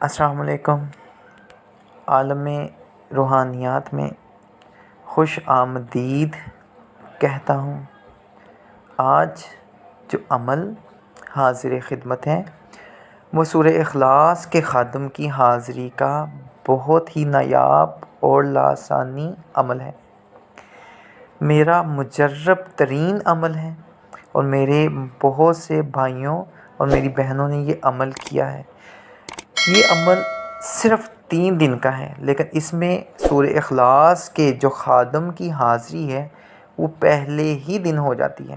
السلام علیکم۔ عالم روحانیات میں خوش آمدید کہتا ہوں۔ آج جو عمل حاضر خدمت ہے وہ سورہ اخلاص کے خادم کی حاضری کا بہت ہی نایاب اور لاسانی عمل ہے۔ میرا مجرب ترین عمل ہے اور میرے بہت سے بھائیوں اور میری بہنوں نے یہ عمل کیا ہے۔ یہ عمل صرف 3 دن کا ہے، لیکن اس میں سورہ اخلاص کے جو خادم کی حاضری ہے وہ پہلے ہی دن ہو جاتی ہے۔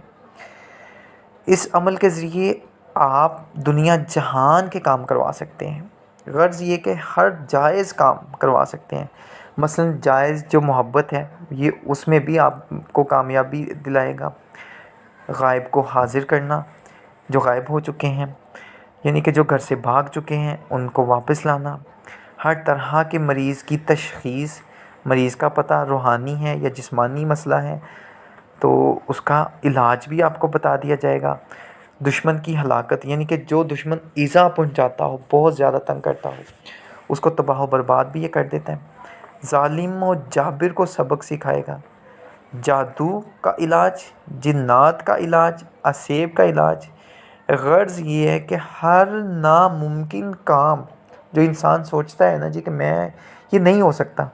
اس عمل کے ذریعے آپ دنیا جہان کے کام کروا سکتے ہیں۔ غرض یہ کہ ہر جائز کام کروا سکتے ہیں۔ مثلا جائز جو محبت ہے یہ اس میں بھی آپ کو کامیابی دلائے گا۔ غائب کو حاضر کرنا، جو غائب ہو چکے ہیں، یعنی کہ جو گھر سے بھاگ چکے ہیں ان کو واپس لانا، ہر طرح کے مریض کی تشخیص، مریض کا پتہ روحانی ہے یا جسمانی مسئلہ ہے تو اس کا علاج بھی آپ کو بتا دیا جائے گا۔ دشمن کی ہلاکت، یعنی کہ جو دشمن ایذا پہنچاتا ہو، بہت زیادہ تنگ کرتا ہو، اس کو تباہ و برباد بھی یہ کر دیتا ہے۔ ظالم و جابر کو سبق سکھائے گا۔ جادو کا علاج، جنات کا علاج، اسیب کا علاج۔ غرض یہ ہے کہ ہر ناممکن کام جو انسان سوچتا ہے نا کہ میں یہ نہیں ہو سکتا،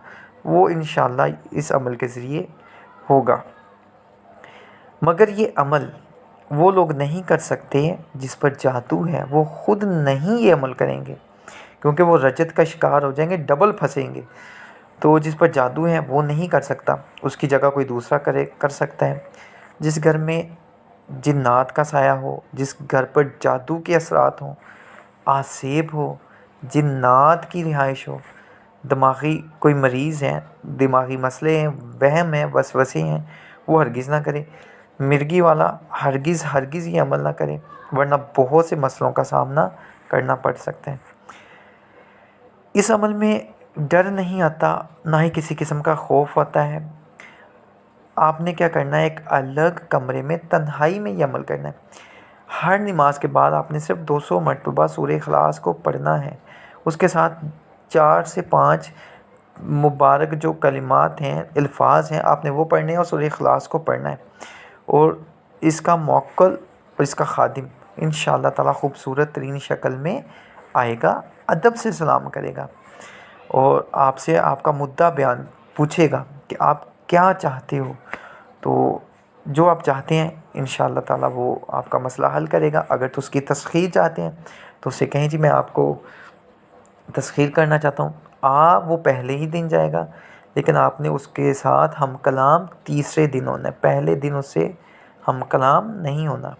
وہ انشاءاللہ اس عمل کے ذریعے ہوگا۔ مگر یہ عمل وہ لوگ نہیں کر سکتے جس پر جادو ہے، وہ خود نہیں یہ عمل کریں گے کیونکہ وہ رجت کا شکار ہو جائیں گے، ڈبل پھنسیں گے۔ تو جس پر جادو ہے وہ نہیں کر سکتا، اس کی جگہ کوئی دوسرا کر سکتا ہے۔ جس گھر میں جنات کا سایہ ہو، جس گھر پر جادو کے اثرات ہوں، آسیب ہو، جنات کی رہائش ہو، دماغی کوئی مریض ہیں، دماغی مسئلے ہیں، وہم ہیں، وسوسے ہیں، وہ ہرگز نہ کرے۔ مرگی والا ہرگز یہ عمل نہ کرے، ورنہ بہت سے مسئلوں کا سامنا کرنا پڑ سکتا ہے۔ اس عمل میں ڈر نہیں آتا، نہ ہی کسی قسم کا خوف آتا ہے۔ آپ نے کیا کرنا ہے، ایک الگ کمرے میں تنہائی میں یہ عمل کرنا ہے۔ ہر نماز کے بعد آپ نے صرف 200 مرتبہ سورہ اخلاص کو پڑھنا ہے۔ اس کے ساتھ 4 سے 5 مبارک جو کلمات ہیں، الفاظ ہیں، آپ نے وہ پڑھنے ہیں اور سورہ اخلاص کو پڑھنا ہے۔ اور اس کا موکل اور اس کا خادم انشاءاللہ تعالی خوبصورت ترین شکل میں آئے گا، ادب سے سلام کرے گا اور آپ سے آپ کا مدعا بیان پوچھے گا کہ آپ کیا چاہتے ہو۔ تو جو آپ چاہتے ہیں انشاءاللہ تعالی وہ آپ کا مسئلہ حل کرے گا۔ اگر تو اس کی تسخیر چاہتے ہیں تو اسے کہیں جی میں آپ کو تسخیر کرنا چاہتا ہوں، وہ پہلے ہی دن جائے گا، لیکن آپ نے اس کے ساتھ ہم کلام تیسرے دن ہونا ہے، پہلے دن اس سے ہم کلام نہیں ہونا۔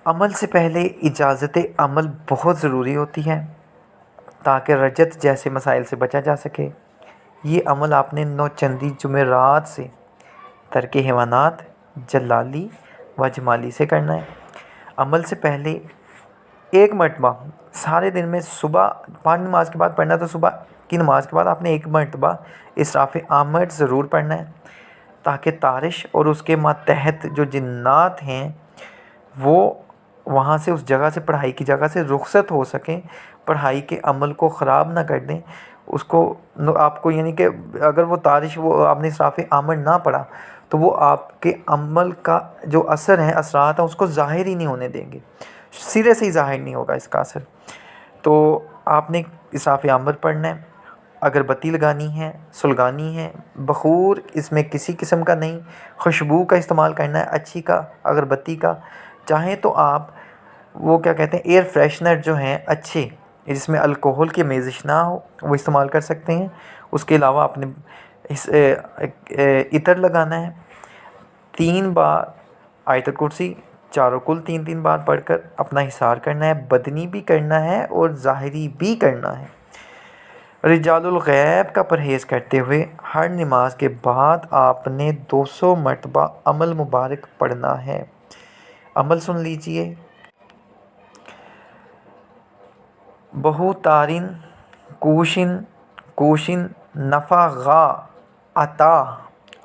عمل سے پہلے اجازت عمل بہت ضروری ہوتی ہے تاکہ رجت جیسے مسائل سے بچا جا سکے۔ یہ عمل آپ نے 9 چندی جمعرات سے ترک حیوانات، جلالی و جمالی سے کرنا ہے۔ عمل سے پہلے 1 مرتبہ سارے دن میں صبح 5 نماز کے بعد پڑھنا ہے، تو صبح کی نماز کے بعد آپ نے 1 مرتبہ اسراف آمد ضرور پڑھنا ہے تاکہ تارش اور اس کے ماتحت جو جنات ہیں وہ وہاں سے اس جگہ سے، پڑھائی کی جگہ سے رخصت ہو سکیں، پڑھائی کے عمل کو خراب نہ کر دیں۔ اس کو آپ کو، یعنی کہ اگر وہ تارش، وہ آپ نے اسراف آمد نہ پڑھا تو وہ آپ کے عمل کا جو اثر ہے، اثرات ہیں، اس کو ظاہر ہی نہیں ہونے دیں گے، سرے سے ہی ظاہر نہیں ہوگا اس کا اثر۔ تو آپ نے اسراف آمد پڑھنا ہے، اگربتی لگانی ہے، سلگانی ہے، بخور اس میں کسی قسم کا نہیں، خوشبو کا استعمال کرنا ہے، اچھی کا، اگربتی کا۔ چاہیں تو آپ وہ کیا کہتے ہیں، ایئر فریشنر جو ہیں اچھے، جس میں الکوہل کی میزش نہ ہو، وہ استعمال کر سکتے ہیں۔ اس کے علاوہ آپ نے عطر لگانا ہے۔ 3 بار آیت الکرسی، چاروں کل 3 بار پڑھ کر اپنا حصار کرنا ہے، بدنی بھی کرنا ہے اور ظاہری بھی کرنا ہے۔ رجال الغیب کا پرہیز کرتے ہوئے ہر نماز کے بعد آپ نے 200 مرتبہ عمل مبارک پڑھنا ہے۔ عمل سن لیجئے۔ بہو تارن کوشن نفع غا عطا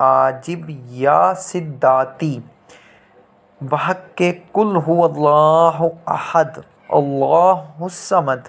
عاجب یا سداتی بحق کے کل هو اللہ احد اللہ الصمد